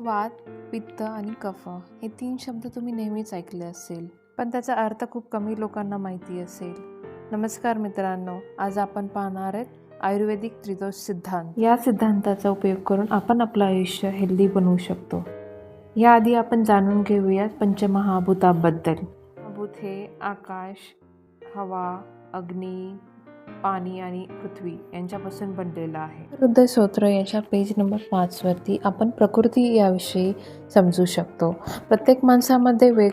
वात, पित्त आणि कफ हे 3 शब्द तुम्ही नेहमीच ऐकले असेल, पण त्याचा अर्थ खूप कमी लोकांना माहिती असेल. नमस्कार मित्रांनो, आज आपण पाहणार आहेत आयुर्वेदिक त्रिदोष सिद्धांत. या सिद्धांताचा उपयोग करून आपण आपलं आयुष्य हेल्दी बनवू शकतो. याआधी आपण जाणून घेऊयात पंचमहाभूतांबद्दल. भूत हे आकाश, हवा, अग्नी, पाणी आणि पृथ्वी यांच्यापासून बनलेलं आहे. हृदय स्तोत्र याच्या पेज नंबर 5 वरती आपण प्रकृती याविषयी समजू शकतो. प्रत्येक माणसामध्ये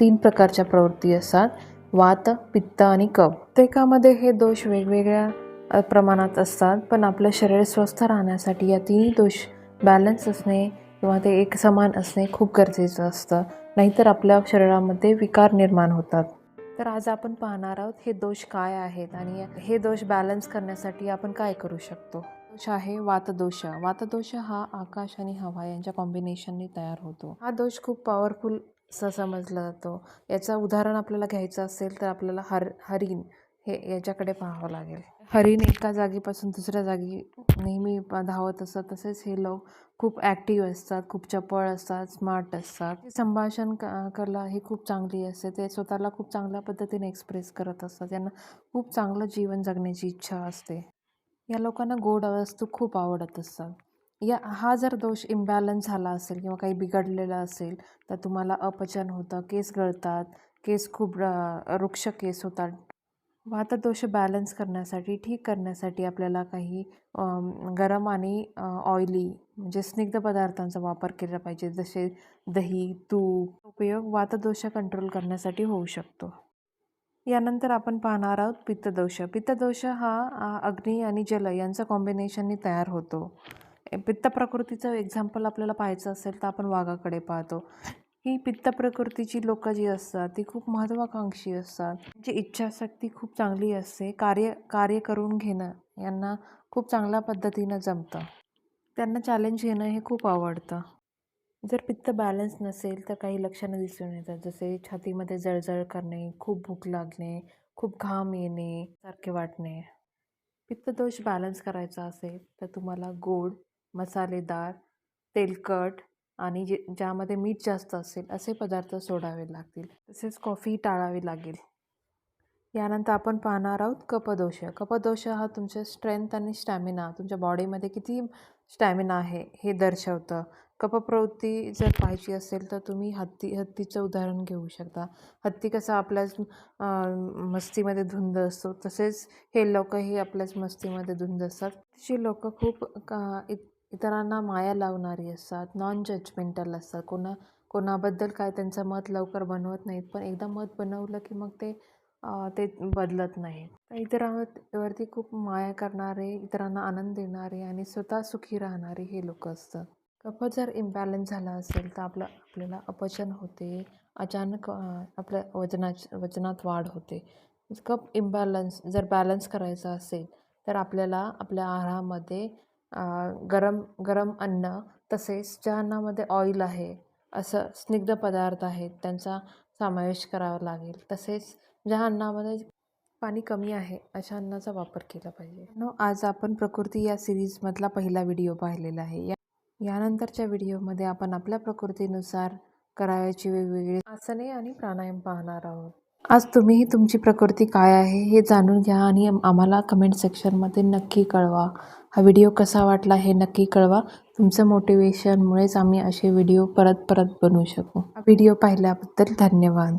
3 प्रकारच्या प्रवृत्ती असतात: वात, पित्त आणि कफ. प्रत्येकामध्ये हे दोष वेगवेगळ्या प्रमाणात असतात, पण आपलं शरीर स्वस्थ राहण्यासाठी या तिन्ही दोष बॅलन्स असणे किंवा ते एक समान असणे खूप गरजेचं असतं, नाहीतर आपल्या शरीरामध्ये विकार निर्माण होतात. तर आज आपण पाहणार आहोत हे दोष काय आहेत आणि हे दोष बॅलन्स करण्यासाठी आपण काय करू शकतो. दोष आहे वातदोष. वातदोष हा आकाश आणि हवा यांच्या कॉम्बिनेशनने तयार होतो. हा दोष खूप पॉवरफुल असा समजला जातो. याचं उदाहरण आपल्याला घ्यायचं असेल तर आपल्याला हरिण हे याच्याकडे पाहावं लागेल. हरिण एका जागेपासून दुसऱ्या जागी नेहमी धावत असतात. तसेच हे लोक खूप ॲक्टिव्ह असतात, खूप चपळ असतात, स्मार्ट असतात. संभाषण कला ही खूप चांगली असते. ते स्वतःला खूप चांगल्या पद्धतीने एक्सप्रेस करत असतात. त्यांना खूप चांगलं जीवन जगण्याची इच्छा असते. या लोकांना गोड वस्तू खूप आवडत असतात. हा जर दोष इम्बॅलन्स झाला असेल किंवा काही बिघडलेलं असेल तर तुम्हाला अपचन होतं, केस गळतात, केस खूप रुक्ष केस होतात. वातदोष बॅलन्स करण्यासाठी, ठीक करण्यासाठी आपल्याला काही गरम आणि ऑइली म्हणजे स्निग्ध पदार्थांचा वापर केला पाहिजे, जसे दही, तूप. उपयोग वातदोष कंट्रोल करण्यासाठी होऊ शकतो. यानंतर आपण पाहणार आहोत पित्तदोष. पित्तदोष हा अग्नी आणि जल यांचं कॉम्बिनेशनने तयार होतो. पित्त प्रकृतीचं एक्झाम्पल आपल्याला पाहायचं असेल तर आपण वाघाकडे पाहतो. ही पित्त प्रकृतीची लोकं जी असतात ती खूप महत्त्वाकांक्षी असतात. त्यांची इच्छाशक्ती खूप चांगली असते. कार्य करून घेणं यांना खूप चांगल्या पद्धतीनं जमतं. त्यांना चॅलेंज घेणं हे खूप आवडतं. जर पित्त बॅलन्स नसेल तर काही लक्षणं दिसून येतात, जसे छातीमध्ये जळजळ करणे, खूप भूक लागणे, खूप घाम येणे सारखे वाटणे. पित्तदोष बॅलन्स करायचा असेल तर तुम्हाला गोड, मसालेदार, तेलकट आणि ज्यामध्ये मीठ जास्त असेल असे पदार्थ सोडावे लागतील. तसेच कॉफी टाळावी लागेल. यानंतर आपण पाहणार आहोत कफदोष. कफदोष हा तुमच्या स्ट्रेंथ आणि स्टॅमिना, तुमच्या बॉडीमध्ये किती स्टॅमिना आहे हे दर्शवतं. कफप्रवृत्ती जर पाहायची असेल तर तुम्ही हत्तीचं उदाहरण घेऊ शकता. हत्ती कसा आपल्याच मस्तीमध्ये धुंद असतो, तसेच हे लोकंही आपल्याच मस्तीमध्ये धुंद असतात. जी लोकं खूप इतरांना माया लावणारी असतात, नॉन जजमेंटल असतात. कोणाबद्दल काय त्यांचं मत लवकर बनवत नाहीत, पण एकदा मत बनवलं की मग ते बदलत नाही. इतरांवरती खूप माया करणारे, इतरांना आनंद देणारे आणि स्वतः सुखी राहणारे हे लोक असतात. कफ जर इम्बॅलन्स झाला असेल तर आपल्याला अपचन होते, अचानक आपल्या वजनात वाढ होते. कफ इम्बॅलन्स जर बॅलन्स करायचा असेल तर आपल्याला आपल्या आहारामध्ये गरम अन्न, तसेच ज्या अन्नामध्ये ऑइल आहे असं स्निग्ध पदार्थ आहेत त्यांचा समावेश करावा लागेल. तसेच ज्या अन्नामध्ये पाणी कमी आहे अशा अन्नाचा वापर केला पाहिजे. आज आपण प्रकृती या सिरीजमधला पहिला व्हिडिओ पाहिलेला आहे. यानंतरच्या व्हिडिओमध्ये आपण आपल्या प्रकृतीनुसार करायची वेगवेगळी आसने आणि प्राणायाम पाहणार आहोत. आज तुम्हीही तुमची प्रकृती काय आहे हे जाणून घ्या आणि आम्हाला कमेंट सेक्शनमध्ये नक्की कळवा. हा व्हिडिओ कसा वाटला हे नक्की कळवा. तुमचं मोटिवेशनमुळेच आम्ही असे व्हिडिओ परत बनवू शकू. हा व्हिडिओ पाहिल्याबद्दल धन्यवाद.